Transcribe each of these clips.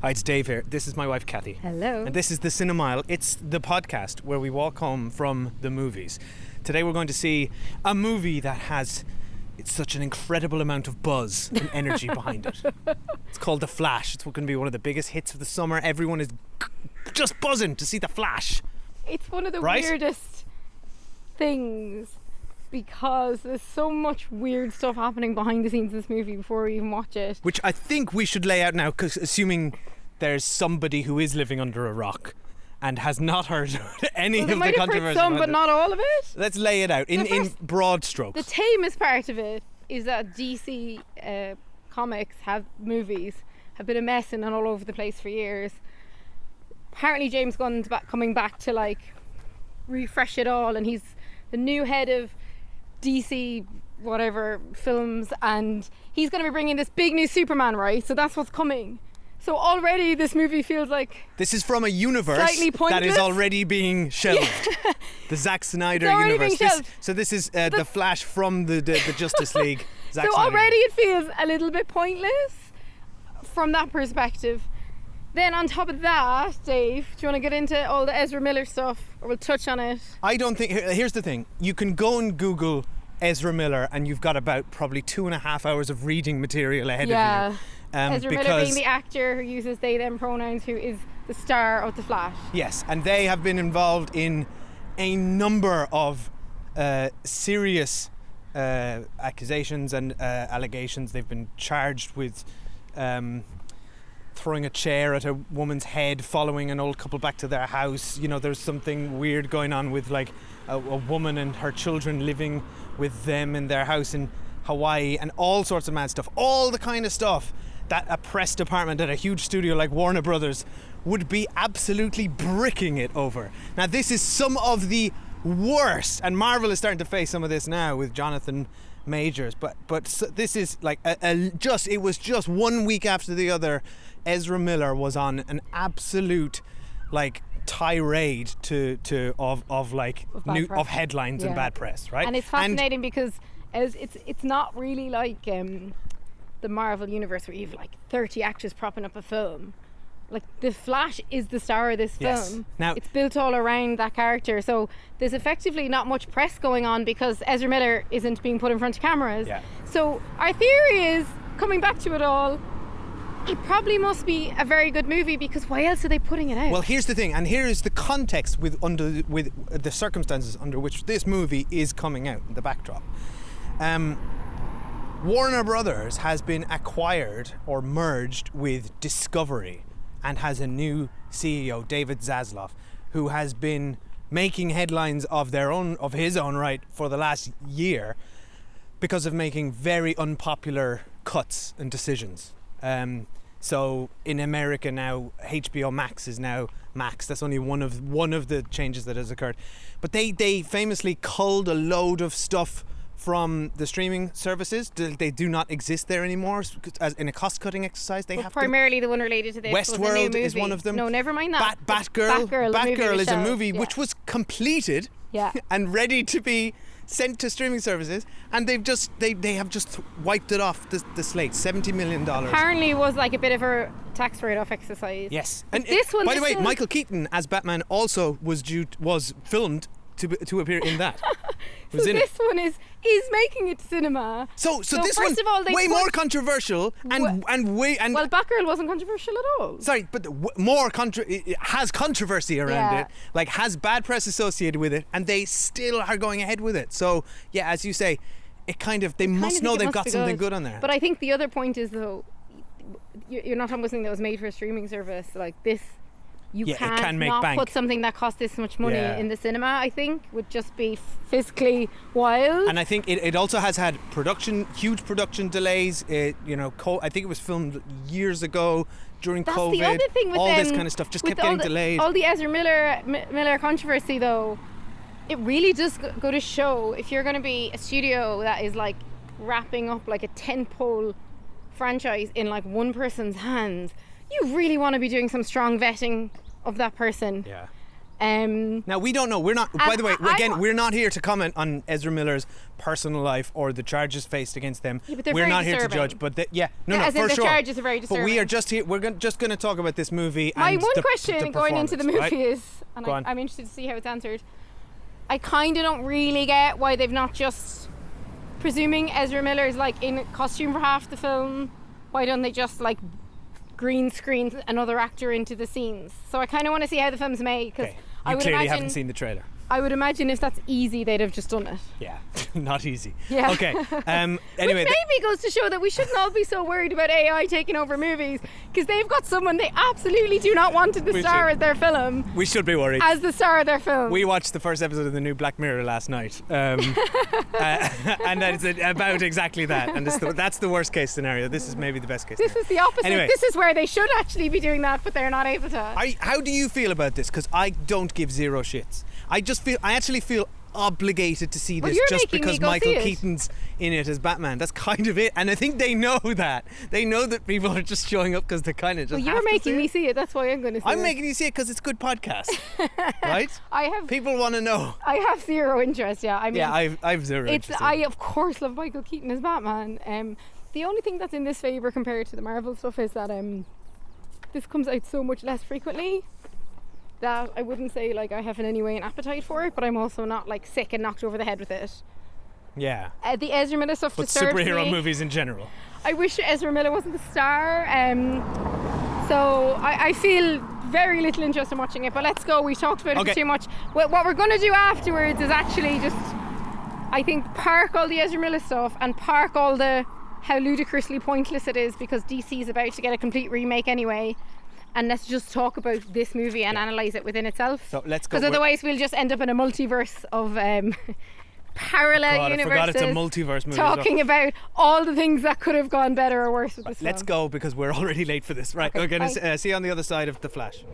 Hi, it's Dave here. This is my wife, Kathy. Hello. And this is the Cinemile. It's the podcast where we walk home from the movies. Today we're going to see a movie that has such an incredible amount of buzz and energy behind it. It's called The Flash. It's going to be one of the biggest hits of the summer. Everyone is just buzzing to see The Flash. It's one of the weirdest things because there's so much weird stuff happening behind the scenes of this movie before we even watch it. Which I think we should lay out now, because assuming there's somebody who is living under a rock and has not heard any of the controversy. Might have heard some, but not all of it. Let's lay it out in broad strokes. The tamest part of it is that DC comics movies have been a mess and all over the place for years. Apparently James Gunn's coming back to refresh it all, and he's the new head of DC whatever films, and he's going to be bringing this big new Superman, right? So that's what's coming. So already this movie feels like this is from a universe that is already being shelved. Yeah. The Zach Snyder universe. This is the Flash from the Justice League. Zach so Snyder. Already it feels a little bit pointless from that perspective. Then on top of that, Dave, do you want to get into all the Ezra Miller stuff, or we'll touch on it? I don't think... Here's the thing. You can go and Google Ezra Miller and you've got about probably 2.5 hours of reading material ahead of you. Ezra Miller being the actor who uses they them pronouns, who is the star of The Flash. Yes, and they have been involved in a number of serious accusations and allegations. They've been charged with throwing a chair at a woman's head, following an old couple back to their house. You know, there's something weird going on with a woman and her children living with them in their house in Hawaii, and all sorts of mad stuff. All the kind of stuff that a press department at a huge studio like Warner Brothers would be absolutely bricking it over. Now, this is some of the worst, and Marvel is starting to face some of this now with Jonathan Majors, but this is it was just 1 week after the other. Ezra Miller was on an absolute tirade of headlines and bad press, right? And it's fascinating because it's not really like the Marvel universe where you've 30 actors propping up a film. The Flash is the star of this film. Now, it's built all around that character, so there's effectively not much press going on because Ezra Miller isn't being put in front of cameras. So our theory is, coming back to it all, it probably must be a very good movie, because why else are they putting it out? Well, here's the thing, and here is the context with the circumstances under which this movie is coming out, the backdrop. Warner Brothers has been acquired or merged with Discovery and has a new CEO, David Zaslav, who has been making headlines of his own right for the last year because of making very unpopular cuts and decisions. So in America now, HBO Max is now Max. That's only one of the changes that has occurred. But they famously culled a load of stuff from the streaming services. They do not exist there anymore as in a cost-cutting exercise. They have primarily the one related to this. Westworld is one of them. No, never mind that. Batgirl is a movie which was completed and ready to be sent to streaming services, and they have just wiped it off the slate. $70 million. Apparently it was a bit of a tax write-off exercise. Yes. And this one, by the way, Michael Keaton as Batman also was filmed to appear in that. So this one is making it to cinema. So this one way more controversial and Batgirl wasn't controversial at all. Sorry, but it has controversy around it. Has bad press associated with it, and they still are going ahead with it. So yeah, as you say, they must know they've got something good on there. But I think the other point is, though, you're not talking about something that was made for a streaming service like this. You can't not put something that costs this much money in the cinema. I think would just be fiscally wild. And I think it also has had huge production delays. I think it was filmed years ago during COVID. That's the other thing with all this kind of stuff just kept getting delayed. All the Ezra Miller controversy, though, it really does go to show, if you're going to be a studio that is wrapping up a tentpole franchise in one person's hands, you really want to be doing some strong vetting of that person. Now we don't know. We're not. By the way, we're not here to comment on Ezra Miller's personal life or the charges faced against them. Yeah, but they're we're very not disturbing. here to judge. But for the sure. charges are very disturbing. But we are just here. We're just going to talk about this movie. My and one the question going into the movie right? is, and I'm interested to see how it's answered. I kind of don't really get why they've not just, presuming Ezra Miller is like in costume for half the film, why don't they just like green screen another actor into the scenes? So I kind of want to see how the film's made, because you clearly haven't seen the trailer. I would imagine if that's easy, they'd have just done it. Yeah, not easy. Yeah. Okay. Anyway, which maybe goes to show that we shouldn't all be so worried about AI taking over movies, because they've got someone they absolutely do not want as the star of their film. We should be worried. As the star of their film. We watched the first episode of the new Black Mirror last night, and that's about exactly that. And that's the worst case scenario. This is maybe the best case. This is the opposite. Anyway, this is where they should actually be doing that, but they're not able to. How do you feel about this? Because I don't give zero shits. I actually feel obligated to see this just because Michael Keaton's in it as Batman. That's kind of it. And I think they know that. They know that people are just showing up because they kind of just you're making me see it. That's why I'm going to see it. I'm making you see it because it's good podcast. Right? People want to know. I have zero interest, yeah. I mean, I've zero interest. I, of course, love Michael Keaton as Batman. The only thing that's in this favour compared to the Marvel stuff is that this comes out so much less frequently that I wouldn't say like I have in any way an appetite for it, but I'm also not like sick and knocked over the head with it. Yeah. The Ezra Miller stuff disturbs me. Superhero movies in general. I wish Ezra Miller wasn't the star. So I feel very little interest in watching it, but let's go. We talked about it too much. Well, what we're going to do afterwards is actually just, I think, park all the Ezra Miller stuff and park all the how ludicrously pointless it is, because DC is about to get a complete remake anyway. And let's just talk about this movie and analyse it within itself. So let's go. Because otherwise we'll just end up in a multiverse of parallel universes. I forgot it's a multiverse movie. Talking about all the things that could have gone better or worse with this film. Let's go, because we're already late for this. Right, we're going to see you on the other side of The Flash.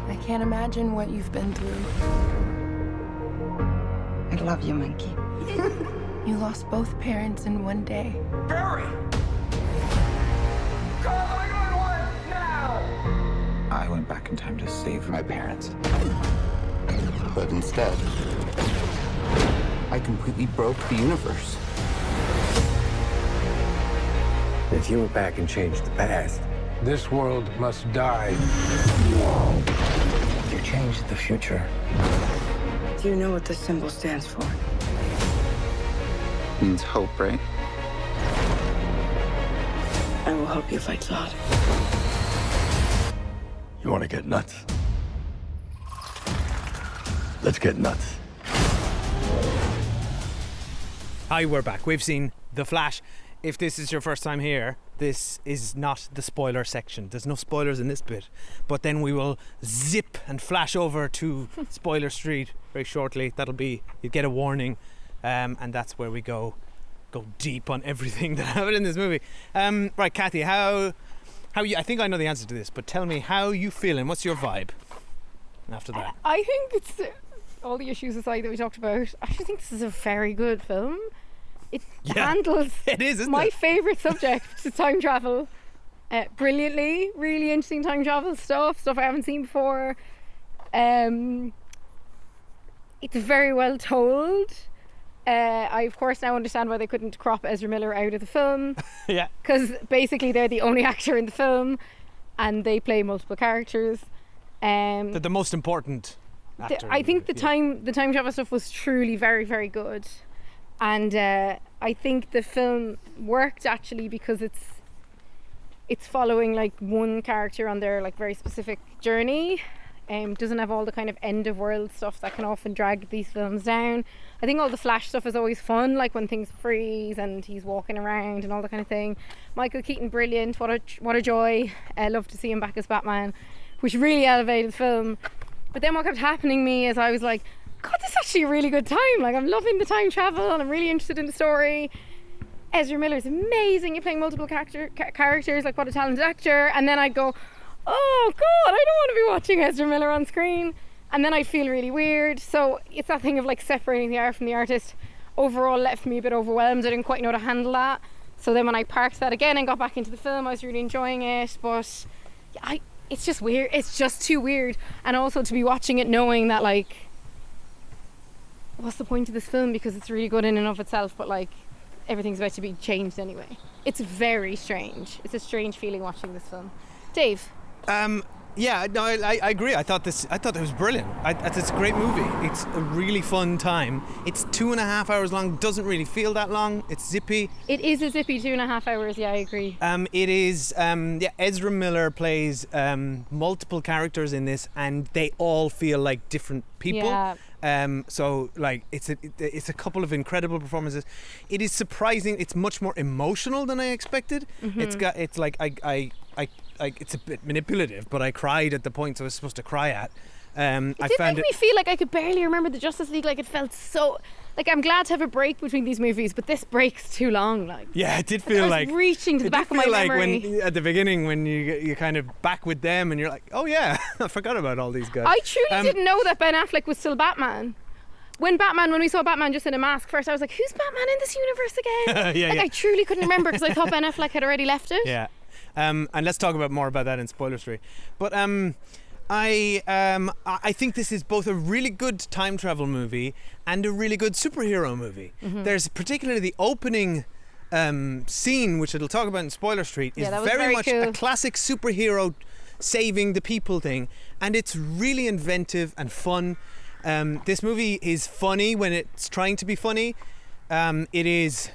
I can't imagine what you've been through. I love you, Monkey. You lost both parents in one day. Barry! Call 911 now! I went back in time to save my parents. But instead, I completely broke the universe. If you went back and changed the past, This world must die. you changed the future. Do you know what this symbol stands for? Means hope, right? I will help you fight Zod. You want to get nuts? Let's get nuts. Hi, we're back. We've seen The Flash. If this is your first time here, this is not the spoiler section. There's no spoilers in this bit. But then we will zip and flash over to Spoiler Street very shortly. You get a warning. And that's where we go deep on everything that happened in this movie. Right, Kathy, how you? I think I know the answer to this, but tell me how you feeling. What's your vibe after that? I think it's all the issues aside that we talked about. I actually think this is a very good film. It handles my favourite subject, time travel, brilliantly. Really interesting time travel stuff I haven't seen before. It's very well told. I of course now understand why they couldn't crop Ezra Miller out of the film. Yeah. Because basically they're the only actor in the film, and they play multiple characters. They're the most important actor. I think the time travel stuff was truly very, very good, and I think the film worked actually because it's following like one character on their like very specific journey. Doesn't have all the kind of end of world stuff that can often drag these films down. I think all the Flash stuff is always fun, like when things freeze and he's walking around and all that kind of thing. Michael Keaton, brilliant. What a joy. I love to see him back as Batman, which really elevated the film. But then what kept happening to me is I was like, God, this is actually a really good time. Like, I'm loving the time travel and I'm really interested in the story. Ezra Miller's amazing. You're playing multiple characters. Like, what a talented actor. And then I'd go, oh God, I don't want to be watching Ezra Miller on screen. And then I'd feel really weird. So it's that thing of like separating the art from the artist. Overall left me a bit overwhelmed. I didn't quite know how to handle that. So then when I parked that again and got back into the film, I was really enjoying it. But it's just weird. It's just too weird. And also to be watching it knowing that, like, what's the point of this film? Because it's really good in and of itself, but, like, everything's about to be changed anyway. It's very strange. It's a strange feeling watching this film. Dave? Yeah, no, I agree. I thought it was brilliant. It's a great movie. It's a really fun time. It's 2.5 hours long. Doesn't really feel that long. It's zippy. It is a zippy 2.5 hours. Yeah, I agree. It is. Ezra Miller plays multiple characters in this, and they all feel like different people. Yeah. So like it's a couple of incredible performances. It is surprising. It's much more emotional than I expected. It's like it's a bit manipulative, but I cried at the points I was supposed to cry at. It did make me feel like I could barely remember the Justice League. Like, it felt so... Like, I'm glad to have a break between these movies, but this break's too long. Like, yeah, it did feel like... reaching to the back of my memory. When, at the beginning, when you're kind of back with them and you're like, oh yeah, I forgot about all these guys. I truly didn't know that Ben Affleck was still Batman. When we saw Batman just in a mask first, I was like, who's Batman in this universe again? I truly couldn't remember because I thought Ben Affleck had already left it. Yeah. And let's talk more about that in spoiler-free. But I think this is both a really good time travel movie and a really good superhero movie. There's particularly the opening scene, which it'll talk about in Spoiler Street, is very much cool. a classic superhero saving the people thing, and it's really inventive and fun. This movie is funny when it's trying to be funny. It is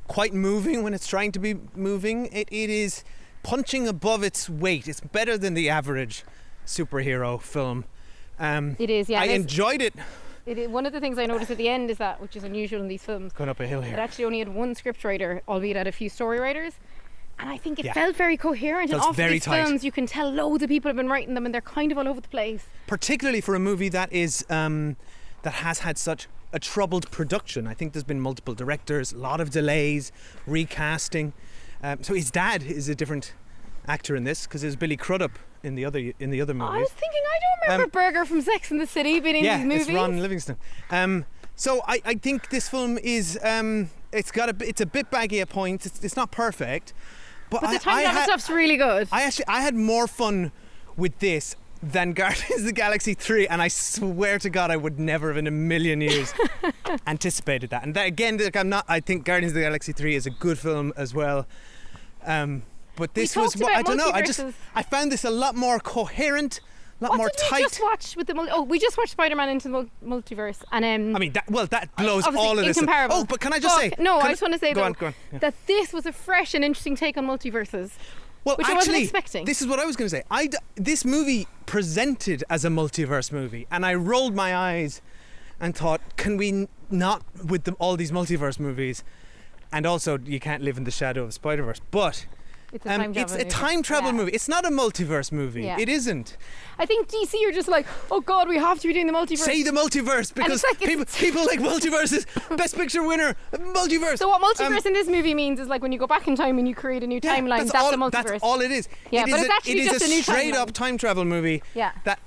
quite moving when it's trying to be moving. It is punching above its weight. It's better than the average superhero film. It is, yeah. I enjoyed it. One of the things I noticed at the end is that, which is unusual in these films, going up a hill here, it actually only had one scriptwriter, albeit had a few story writers, and I think it felt very coherent. And often these films, you can tell loads of people have been writing them, and they're kind of all over the place. Particularly for a movie that is that has had such a troubled production. I think there's been multiple directors, a lot of delays, recasting. So his dad is a different actor in this, because there's Billy Crudup in the other movies. I was thinking, I don't remember Berger from Sex and the City being in these movies. Yeah, it's Ron Livingston. So I think this film is it's a bit baggy at points. It's not perfect, but the time travel stuff's really good. I had more fun with this than Guardians of the Galaxy 3, and I swear to God I would never have in a million years anticipated that. And that, again, I think Guardians of the Galaxy 3 is a good film as well. But this was, I don't know, I found this a lot more coherent, a lot more tight. What did we just watch with the we just watched Spider-Man Into the Multiverse, and I mean, that blows all of this. Incomparable. Oh, but can I just say? No, I just want to say go on, yeah. that this was a fresh and interesting take on multiverses. Well, which actually, I wasn't expecting. This is what I was going to say. This movie presented as a multiverse movie, and I rolled my eyes and thought, can we not with all these multiverse movies? And also, you can't live in the shadow of Spider-Verse, but it's a time travel movie. It's not a multiverse movie. Yeah. It isn't. I think DC are just like, oh God, we have to be doing the multiverse. Say the multiverse, because people like multiverses. Best Picture winner, multiverse. So what multiverse in this movie means is like when you go back in time and you create a new timeline. That's a multiverse. That's all it is. Yeah, but it's actually just a new timeline. It is a straight up time travel movie that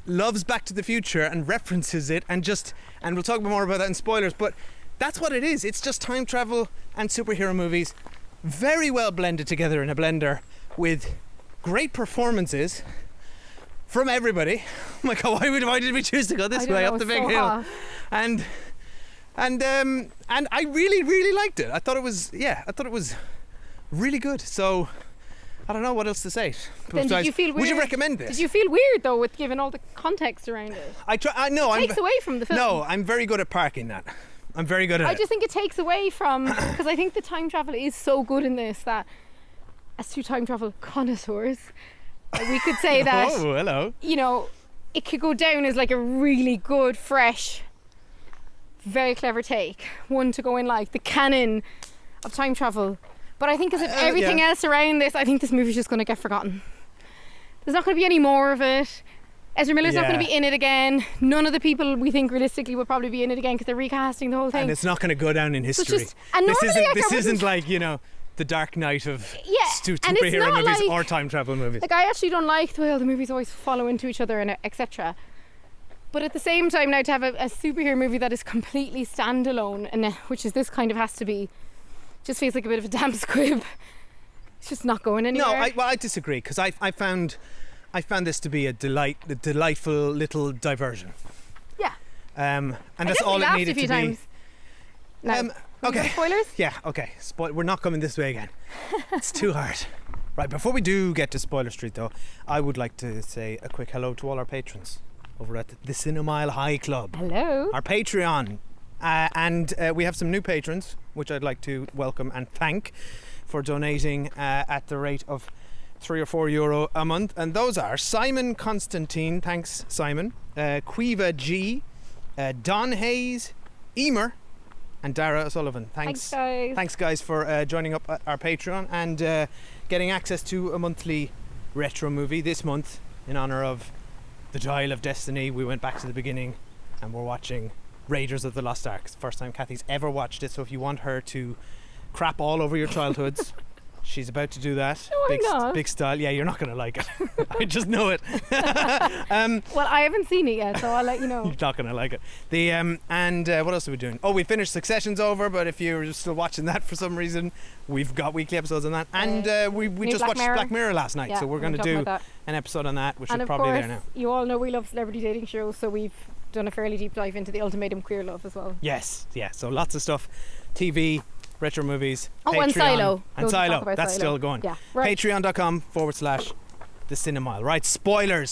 loves Back to the Future and references it, and we'll talk more about that in spoilers. But that's what it is. It's just time travel and superhero movies, very well blended together in a blender, with great performances from everybody. Oh my God, why did we choose to go this way up the big hill? And I really, really liked it. I thought it was really good. So I don't know what else to say. Then did you feel weird? Would you recommend this? Did you feel weird though, with given all the context around it? It takes away from the film. No, I'm very good at parking that. I'm very good at it. I just think it takes away from, because I think the time travel is so good in this that, as two time travel connoisseurs, we could say that, oh, hello. You know, it could go down as like a really good, fresh, very clever take. One to go in like the canon of time travel. But I think as if everything else around this, I think this movie's just going to get forgotten. There's not going to be any more of it. Ezra Miller's not going to be in it again. None of the people we think realistically would probably be in it again because they're recasting the whole thing. And it's not going to go down in history. This isn't like, you know, the Dark Knight of superhero movies or time travel movies. Like, I actually don't like the way all the movies always follow into each other and etc. But at the same time, now to have a superhero movie that is completely standalone, and which is this kind of has to be, just feels like a bit of a damn squib. It's just not going anywhere. No, I disagree, because I found I found this to be a delightful little diversion. Yeah. And I that's guess we all it laughed needed a few to times. be. No. Okay. Spoilers? Yeah, okay. We're not coming this way again. It's too hard. Right, before we do get to Spoiler Street, though, I would like to say a quick hello to all our patrons over at the Cinemile High Club. Hello. Our Patreon. And we have some new patrons, which I'd like to welcome and thank for donating at the rate of €3 or €4 a month. And those are Simon Constantine, thanks Simon, Quiva G, Don Hayes, Emer, and Dara O'Sullivan. Thanks guys. Thanks guys for joining up our Patreon and getting access to a monthly retro movie this month in honour of The Dial of Destiny. We went back to the beginning and we're watching Raiders of the Lost Ark. It's the first time Kathy's ever watched it, so if you want her to crap all over your childhoods, she's about to do that. No, I'm not. Big style. Yeah, you're not going to like it. I just know it. Well, I haven't seen it yet, so I'll let you know. You're not going to like it. What else are we doing? Oh, we finished Succession's over, but if you're still watching that for some reason, we've got weekly episodes on that. And we just watched Black Mirror last night, Yeah, so we're going to do an episode on that, which is probably there now. And of course, you all know we love celebrity dating shows, so we've done a fairly deep dive into the Ultimatum Queer Love as well. Yes, yeah. So lots of stuff. TV, retro movies, Oh, Patreon, and Silo. and Silo. That's Silo. still going. Yeah, right. Patreon.com/The Cinemile. Right, spoilers,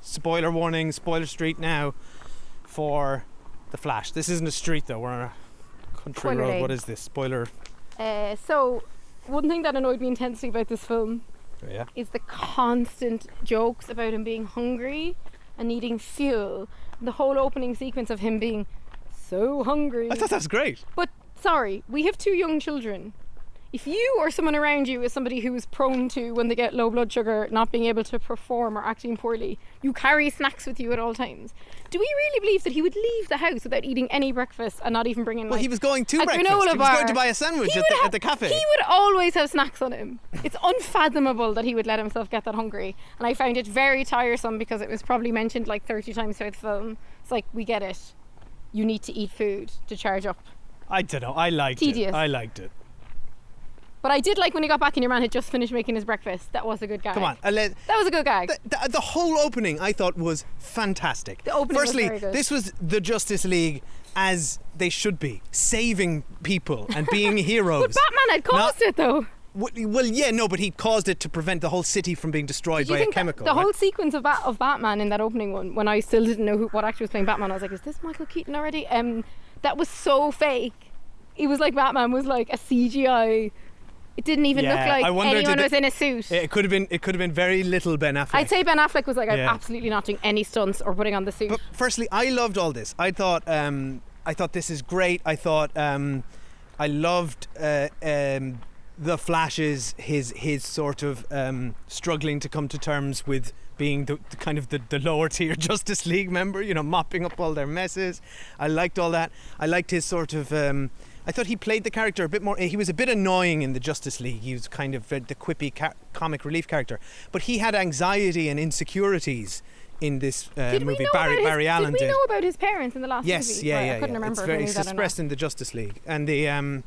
spoiler warning, Spoiler Street now for The Flash. This isn't a street though, we're on a country Spoiler road. lane. What is this? Spoiler. So, one thing that annoyed me intensely about this film Yeah. is the constant jokes about him being hungry and needing fuel. The whole opening sequence of him being so hungry. I thought that was great. But sorry, we have 2 young children. If you or someone around you is somebody who is prone to, when they get low blood sugar, not being able to perform or acting poorly, you carry snacks with you at all times. Do we really believe that he would leave the house without eating any breakfast and not even bringing Well, he was going to a breakfast. granola He was bar? going to buy a sandwich at the cafe. He would always have snacks on him. It's unfathomable that he would let himself get that hungry. And I found it very tiresome because it was probably mentioned like 30 times throughout the film. It's like, we get it. You need to eat food to charge up. I don't know. I liked Tedious. it. I liked it. But I did like when he got back and your man had just finished making his breakfast. That was a good gag. Come on. That was a good gag. The whole opening I thought was fantastic. The opening was Firstly, very good. this was the Justice League as they should be, saving people and being heroes. But Batman had caused it though. Well, yeah, no, but he caused it to prevent the whole city from being destroyed Do you by a think chemical. the right? whole sequence of Batman in that opening one, when I still didn't know what actor was playing Batman, I was like, is this Michael Keaton already? That was so fake. It was like Batman was like a CGI. It didn't even look like anyone was in a suit. It could have been very little Ben Affleck. I'd say Ben Affleck was like, I'm Yeah. absolutely not doing any stunts or putting on the suit. But firstly, I loved all this. I thought this is great. I thought I loved the Flash's his sort of struggling to come to terms with being the kind of the lower tier Justice League member, you know, mopping up all their messes. I liked all that. I liked his sort of I thought he played the character a bit more. He was a bit annoying in the Justice League. He was kind of the quippy comic relief character, but he had anxiety and insecurities in this movie. Barry Allen did. Did we know about his parents in the last Yes, movie? yeah, Right, yeah. I couldn't remember if we knew It's that or not. expressed in the Justice League, and the and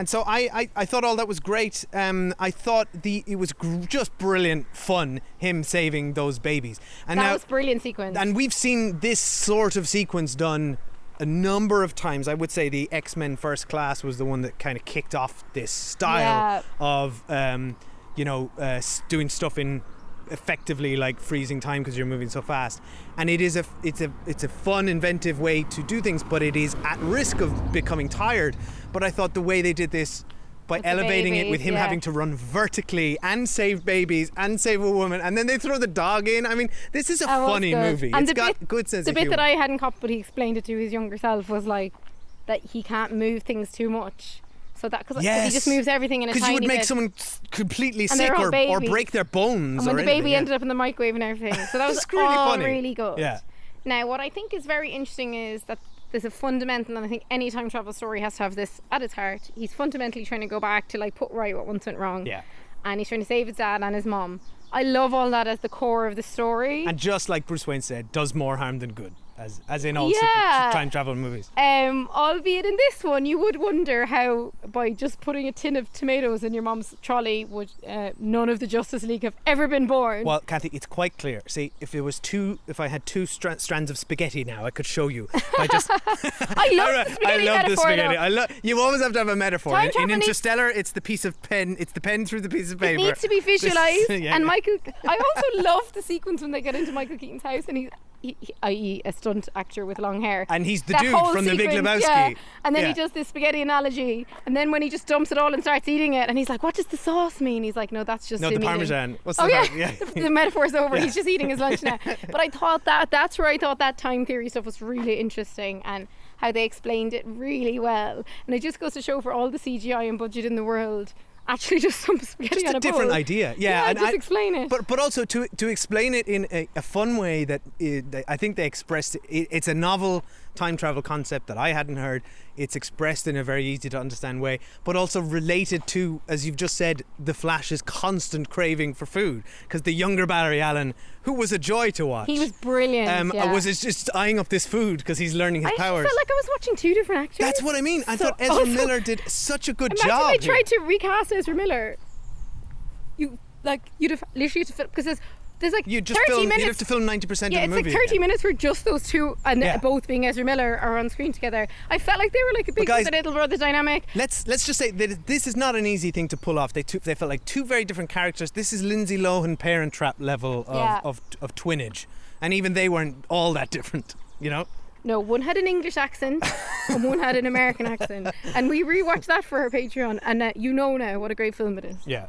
so I thought all that was great. I thought it was just brilliant fun, him saving those babies. And That now, was brilliant sequence. and we've seen this sort of sequence done a number of times. I would say the X-Men First Class was the one that kind of kicked off this style of doing stuff in effectively like freezing time because you're moving so fast, and it's a fun, inventive way to do things, but it is at risk of becoming tired. But I thought the way they did this by With the elevating it babies, with him yeah. having to run vertically and save babies and save a woman, and then they throw the dog in. I mean, this is a That was funny good. movie. And It's got good sense the of bit humor. that I hadn't caught, but he explained it to his younger self, was like that he can't move things too much. So that because he just moves everything in a tiny because you would make bit. someone completely And sick they're all or babies. break their bones. And when or the baby anything, ended up in the microwave and everything. So that was It's really all funny. really good. Yeah. Now, what I think is very interesting is that there's a fundamental, and I think any time travel story has to have this at its heart. He's fundamentally trying to go back to like put right what once went wrong. Yeah. And he's trying to save his dad and his mom. I love all that as the core of the story. And just like Bruce Wayne said, does more harm than good. as in all time travel movies. Albeit in this one, you would wonder how by just putting a tin of tomatoes in your mum's trolley would none of the Justice League have ever been born. Well, Kathy, it's quite clear. See, if I had two strands of spaghetti now, I could show you. I love the spaghetti metaphor. You always have to have a metaphor. Time In travel Interstellar, it's the piece of pen. It's the pen through the piece of paper. It needs to be visualized. Yeah. And I also love the sequence when they get into Michael Keaton's house and he, i.e. a stunt actor with long hair. And he's the that dude whole from The Big sequence, Lebowski. Yeah. And then he does this spaghetti analogy. And then when he just dumps it all and starts eating it, and he's like, what does the sauce mean? He's like, no, that's just No, him the Parmesan. eating. What's the yeah. the metaphor's over. He's just eating his lunch now. But I thought that's where I thought that time theory stuff was really interesting, and how they explained it really well. And it just goes to show, for all the CGI and budget in the world, actually just some spaghetti on a bowl. Different idea. Yeah, and just explain it. But also to explain it in a fun way that I think they expressed it. It's a novel time travel concept that I hadn't heard. It's expressed in a very easy to understand way, but also related to, as you've just said, the Flash's constant craving for food. Because the younger Barry Allen, who was a joy to watch, he was brilliant. was just eyeing up this food because he's learning his powers. I felt like I was watching two different actors. That's what I mean. I thought Ezra Miller did such a good job. Imagine they tried to recast Ezra Miller. You'd have literally to film, because there's like 30 minutes. You'd have to film 90% of the movie. Yeah, it's like 30 minutes where just those two, and both being Ezra Miller, are on screen together. I felt like they were like a big brother, little brother dynamic. Let's just say that this is not an easy thing to pull off. They felt like two very different characters. This is Lindsay Lohan Parent Trap level of twinage, and even they weren't all that different, you know. No, one had an English accent and one had an American accent, and we rewatched that for our Patreon, and you know now what a great film it is. Yeah.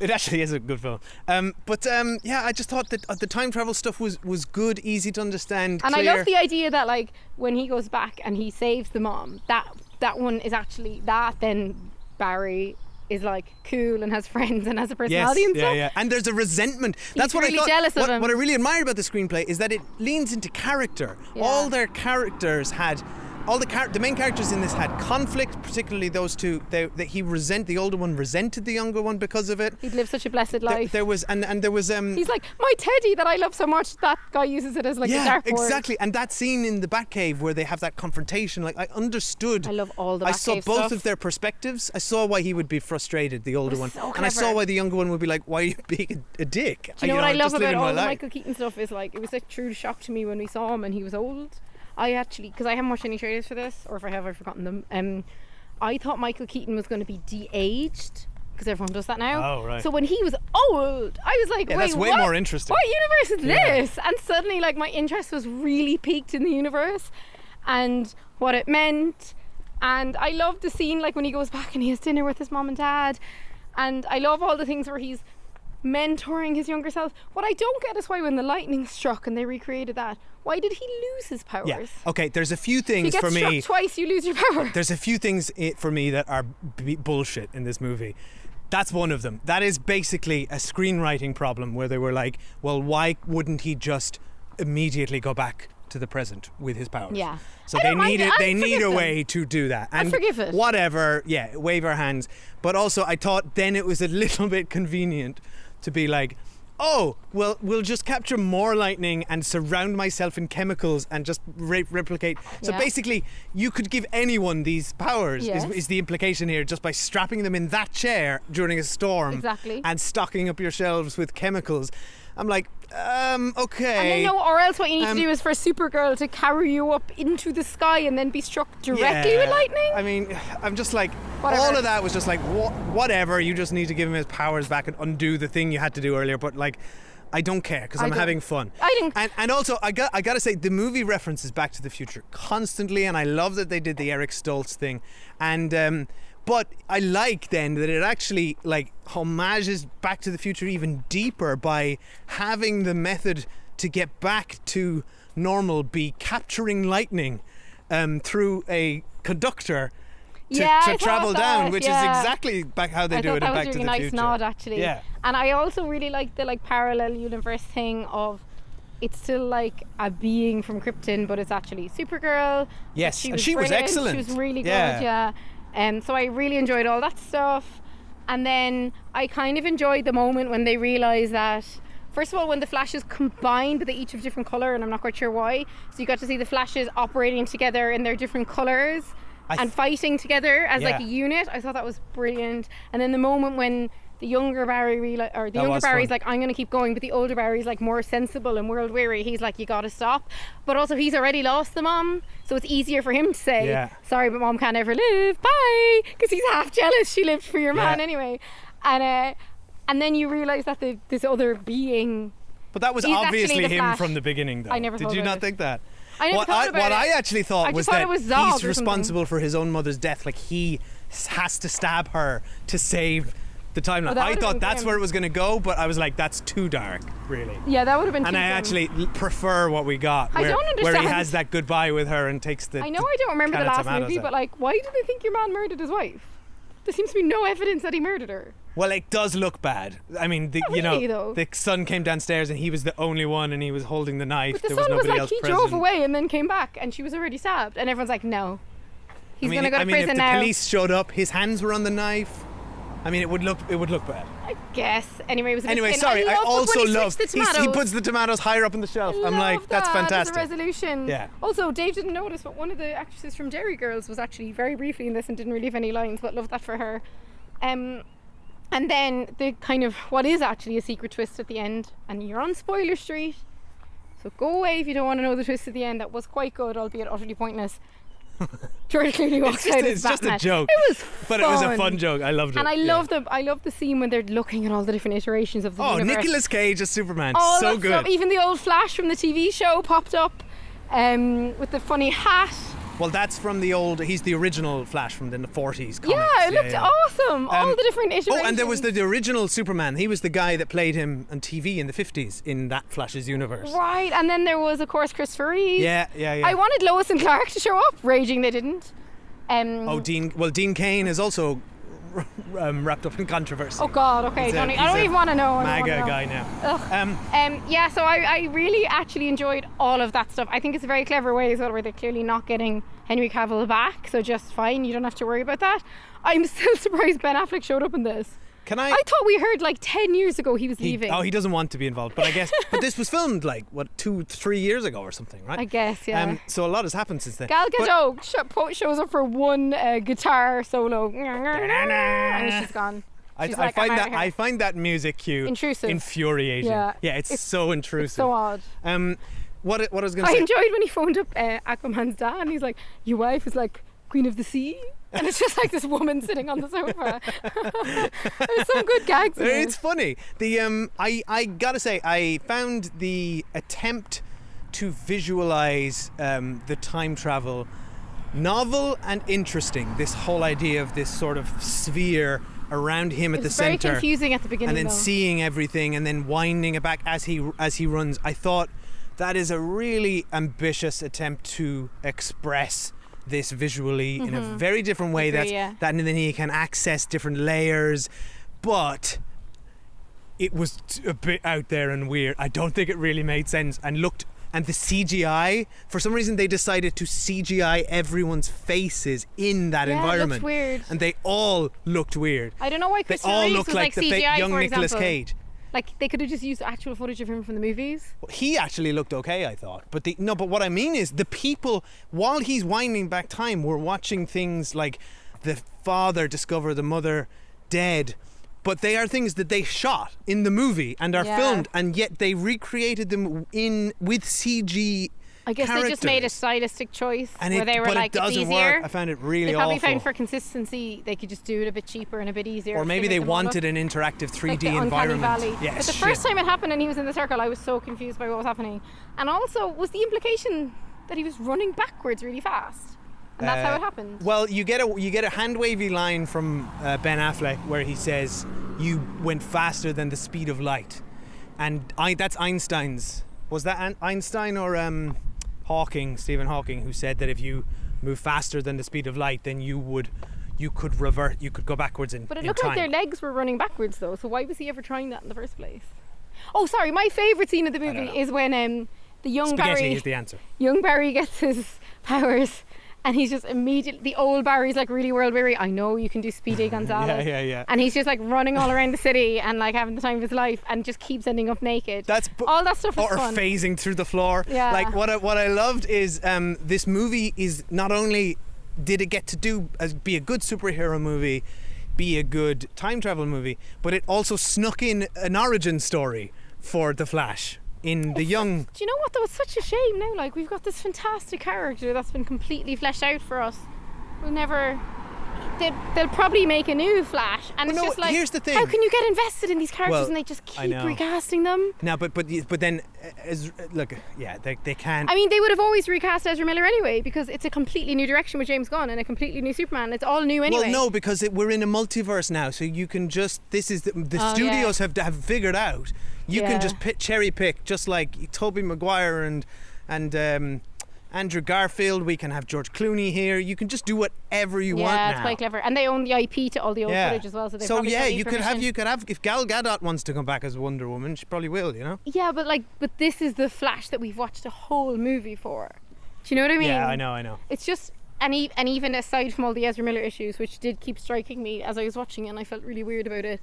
It actually is a good film. I just thought that the time travel stuff was good, easy to understand, and clear. I love the idea that, like, when he goes back and he saves the mom, that one is actually that. Then Barry is like cool and has friends and has a personality and stuff. Yeah. And there's a resentment. That's He's what really I thought. jealous of him. What I really admired about the screenplay is that it leans into character. Yeah. All their characters had. The main characters in this had conflict, particularly those two. The older one resented the younger one because of it. He'd lived such a blessed life. There was. He's like, my teddy that I love so much. That guy uses it as like a dartboard. Exactly. And that scene in the Batcave where they have that confrontation, like, I understood. I love all the Batcave I saw both stuff. of their perspectives. I saw why he would be frustrated, the older one, so and I saw why the younger one would be like, "Why are you being a dick?" Do you know what I love about all the Michael Keaton stuff is, like, it was a true shock to me when we saw him and he was old. I actually, because I haven't watched any trailers for this, or if I have, I've forgotten them. I thought Michael Keaton was going to be de-aged, because everyone does that now. Oh, right. So when he was old, I was like, wait, that's way what? more interesting. What universe is this? And suddenly, like, my interest was really piqued in the universe and what it meant. And I love the scene, like, when he goes back and he has dinner with his mom and dad. And I love all the things where he's mentoring his younger self. What I don't get is why, when the lightning struck and they recreated that, why did he lose his powers? Yeah. Okay, there's a few things for me. If you get struck twice, you lose your power. There's a few things for me that are bullshit in this movie. That's one of them. That is basically a screenwriting problem where they were like, well, why wouldn't he just immediately go back to the present with his powers? Yeah. So they need a way to do that. And I forgive it. Whatever, wave our hands. But also I thought then it was a little bit convenient to be like, oh, well, we'll just capture more lightning and surround myself in chemicals and just replicate. So basically, you could give anyone these powers, is the implication here, just by strapping them in that chair during a storm. Exactly. And stocking up your shelves with chemicals. I'm like, okay. And or else what you need to do is for Supergirl to carry you up into the sky and then be struck directly with lightning. I mean, I'm just like, whatever. All of that was just like, whatever, you just need to give him his powers back and undo the thing you had to do earlier. But, like, I don't care because I'm having fun. And also, I got to say, the movie references Back to the Future constantly, and I love that they did the Eric Stoltz thing. And but I like then that it actually, like, homages Back to the Future even deeper by having the method to get back to normal be capturing lightning through a conductor to travel down, which is exactly how they do it in Back to the Future. I thought that was a really nice nod, actually. Yeah. And I also really like the, like, parallel universe thing of it's still like a being from Krypton, but it's actually Supergirl. Yes, she was excellent. She was really good, yeah. So I really enjoyed all that stuff. And then I kind of enjoyed the moment when they realised that First of all, when the Flashes combined, but they each have different colour, and I'm not quite sure why. So you got to see the Flashes operating together in their different colours and fighting together as like a unit. I thought that was brilliant. And then the moment when the younger Barry's like, I'm going to keep going, but the older Barry's like more sensible and world weary. He's like, you got to stop. But also he's already lost the mom, so it's easier for him to say, sorry, but mom can't ever live, bye, because he's half jealous she lived for your man anyway. And then you realise that this other being, but that was obviously him Flash. From the beginning, though. I never Did you not think that? I never thought about what it. I actually thought was that he's responsible for his own mother's death. Like, he has to stab her to save the timeline. I thought that's where it was going to go, but I was like, that's too dark, really. Yeah, that would have been too And I actually prefer what we got, where he has that goodbye with her and takes the. I know I don't remember the last movie, but like, why do they think your man murdered his wife? There seems to be no evidence that he murdered her. Well, it does look bad. I mean, the son came downstairs and he was the only one, and he was holding the knife. But the there son was nobody was like, else he present. drove away and then came back, and she was already stabbed, and everyone's like, no, he's going to go to prison now. If the police showed up, his hands were on the knife. I mean, it would look bad. I guess. Anyway, it was. Sorry. I also love. He puts the tomatoes higher up on the shelf. I'm like, that's fantastic. As a resolution. Yeah. Also, Dave didn't notice, but one of the actresses from Derry Girls was actually very briefly in this and didn't really have any lines, but loved that for her. And then the kind of what is actually a secret twist at the end, and you're on spoiler street, so go away if you don't want to know the twist at the end. That was quite good, albeit utterly pointless. George Clooney walks out as Batman. It's just a joke. It was fun. But it was a fun joke. I loved it. And I love the scene when they're looking at all the different iterations of the universe. Nicolas Cage as Superman. All so that good. Stuff. Even the old Flash from the TV show popped up with the funny hat. Well, that's from he's the original Flash from the 40s comics. Yeah, it looked awesome. All the different iterations. Oh, and there was the original Superman. He was the guy that played him on TV in the 50s in that Flash's universe. Right, and then there was, of course, Christopher Reeve. Yeah. I wanted Lois and Clark to show up. Raging they didn't. Dean Cain is also wrapped up in controversy. Oh God, okay. I don't even want to know. MAGA guy now. So I really actually enjoyed all of that stuff. I think it's a very clever way as well, where they're clearly not getting Henry Cavill back, so just fine. You don't have to worry about that. I'm still surprised Ben Affleck showed up in this. I thought we heard like 10 years ago he was leaving. He doesn't want to be involved, but I guess. But this was filmed like 2-3 years ago or something, right? I guess, yeah. So a lot has happened since then. Gal Gadot shows up for one guitar solo, and she's gone. I find that music cue intrusive, infuriating. Yeah, it's so intrusive. It's so odd. What I was going to say. I enjoyed when he phoned up Aquaman's dad, and he's like, "Your wife is like Queen of the Sea." And it's just like this woman sitting on the sofa. There's some good gags in it. It's funny. I gotta say, I found the attempt to visualize the time travel novel and interesting. This whole idea of this sort of sphere around him at the center. It's very confusing at the beginning, and then seeing everything and then winding it back as he runs. I thought that is a really ambitious attempt to express this visually in a very different way. That and then he can access different layers, but it was a bit out there and weird. I don't think it really made sense and the CGI, for some reason they decided to CGI everyone's faces in that environment. It looked weird. And they all looked weird. I don't know why Christopher Reeve was like the CGI, fake young for Nicolas example. Cage. Like, they could have just used actual footage of him from the movies. He actually looked okay, I thought. But what I mean is, the people, while he's winding back time, were watching things like the father discover the mother dead. But they are things that they shot in the movie and are filmed, and yet they recreated them with CG. I guess characters. They just made a stylistic choice where they were but like, it doesn't it's easier. Work. I found it really They probably awful. found for consistency they could just do it a bit cheaper and a bit easier. Or maybe they wanted an interactive 3D like the environment. Valley. Yeah, but the first time it happened and he was in the circle, I was so confused by what was happening. And also, was the implication that he was running backwards really fast? And that's how it happened. Well, you get a hand wavy line from Ben Affleck where he says, "You went faster than the speed of light," and that's Einstein's. Was that Einstein or Stephen Hawking, who said that if you move faster than the speed of light, then you could revert, you could go backwards in time. But it looked like their legs were running backwards though. So why was he ever trying that in the first place? Oh, sorry. My favourite scene of the movie is when the young Spaghetti Barry is the answer. Young Barry gets his powers, and he's just immediately, the old Barry's like really world weary. I know you can do Speedy Gonzales. Yeah. And he's just like running all around the city and like having the time of his life, and just keeps ending up naked. All that stuff is or fun. phasing through the floor. Yeah. Like what I loved is this movie is not only did it get to be a good superhero movie, be a good time travel movie, but it also snuck in an origin story for the Flash in the young. Do you know what? That was such a shame now. Like, we've got this fantastic character that's been completely fleshed out for us. We'll never. They'll probably make a new Flash, and it's just like, here's the thing. How can you get invested in these characters and they just keep recasting them? No, but then, look, yeah, they can't. I mean, they would have always recast Ezra Miller anyway, because it's a completely new direction with James Gunn and a completely new Superman. It's all new anyway. Well, no, because we're in a multiverse now, so you can just. This is the studios have figured out. You can just cherry pick, just like Tobey Maguire and Andrew Garfield. We can have George Clooney here. You can just do whatever you want now. Yeah, it's quite clever, and they own the IP to all the old footage as well. So you could have if Gal Gadot wants to come back as Wonder Woman, she probably will. You know. Yeah, but this is the Flash that we've watched a whole movie for. Do you know what I mean? Yeah, I know. It's just. And even aside from all the Ezra Miller issues, which did keep striking me as I was watching it, and I felt really weird about it,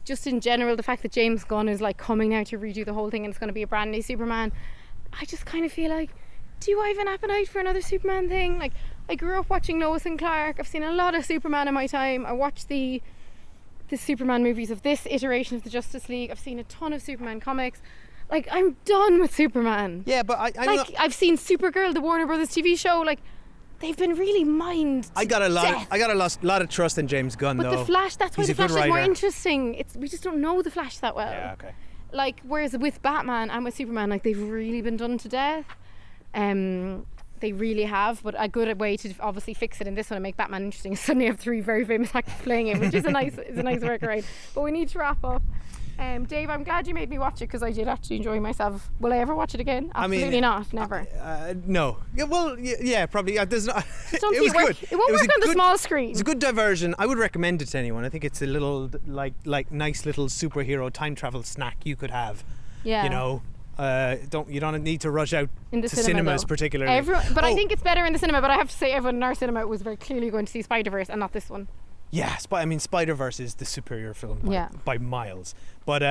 just in general, the fact that James Gunn is like coming now to redo the whole thing and it's going to be a brand new Superman, I just kind of feel like, do I have an appetite for another Superman thing? Like, I grew up watching Lois and Clark. I've seen a lot of Superman in my time. I watched the Superman movies of this iteration of the Justice League. I've seen a ton of Superman comics. Like, I'm done with Superman. Yeah, but I've seen Supergirl, the Warner Brothers TV show. Like, they've been really I got a lot of trust in James Gunn, but though. the Flash, that's why the Flash is more interesting. We just don't know the Flash that well. Yeah, okay. Like, whereas with Batman and with Superman, like, they've really been done to death. They really have, but a good way to obviously fix it in this one and make Batman interesting is suddenly have 3 very famous actors playing him, which is a nice workaround. But we need to wrap up. Dave, I'm glad you made me watch it, because I did actually enjoy myself. Will I ever watch it again? Absolutely not, never. No. Yeah, well, yeah, probably. There's not. It was good. It won't work on the small screen. It's a good diversion. I would recommend it to anyone. I think it's a little like nice little superhero time travel snack you could have. Yeah. You know. You don't need to rush out in the to cinemas though. particularly. I think it's better in the cinema. But I have to say, everyone in our cinema was very clearly going to see Spider-Verse and not this one. Yeah, Spider-Verse is the superior film by miles. But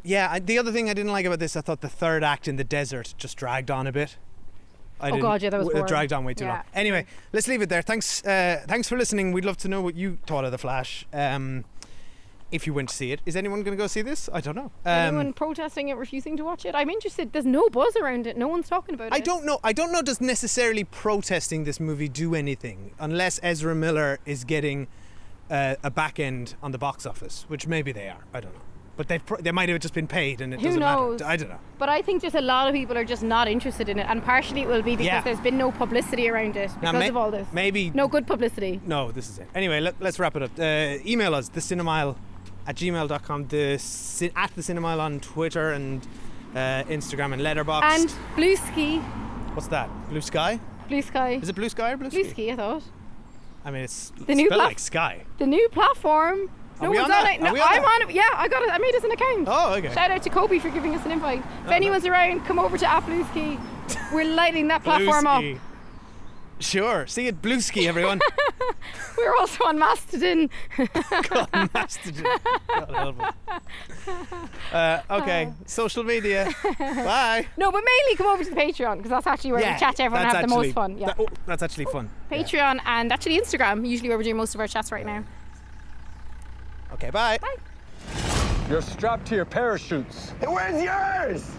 yeah, the other thing I didn't like about this, I thought the third act in the desert just dragged on a bit. That was boring. It dragged on way too long. Anyway, let's leave it there. Thanks for listening. We'd love to know what you thought of The Flash. If you went to see it, is anyone going to go see this? I don't know. Anyone protesting it, refusing to watch it? I'm interested. There's no buzz around it. No one's talking about it. I don't know. Does necessarily protesting this movie do anything unless Ezra Miller is getting a back end on the box office, which maybe they are. I don't know. But they might have just been paid, and it doesn't matter. I don't know. But I think just a lot of people are just not interested in it, and partially it will be because there's been no publicity around it because of all this. Maybe no good publicity. No, this is it. Anyway, let's wrap it up. Email us thecinemile@gmail.com, at the Cinemile on Twitter and Instagram and Letterboxd. And Blue Ski. What's that? Blue Sky? Blue Sky. Is it Blue Sky or Blue Ski? Blue Ski, I thought. I mean, it's the new spelled like Sky. The new platform. No one's on it. No, I'm on it. Yeah, I got it. I made us an account. Oh, okay. Shout out to Kobe for giving us an invite. If anyone's around, come over to Blue Ski. We're lighting that platform up. Sure. See you at Blue Ski, everyone. We're also on Mastodon. God, Mastodon. God help us. Okay, social media. Bye. No, but mainly come over to the Patreon, because that's actually where we chat to everyone and have the most fun. Yeah. That's actually fun. Patreon and actually Instagram, usually where we're doing most of our chats right now. Okay, bye. Bye. You're strapped to your parachutes. Where's yours?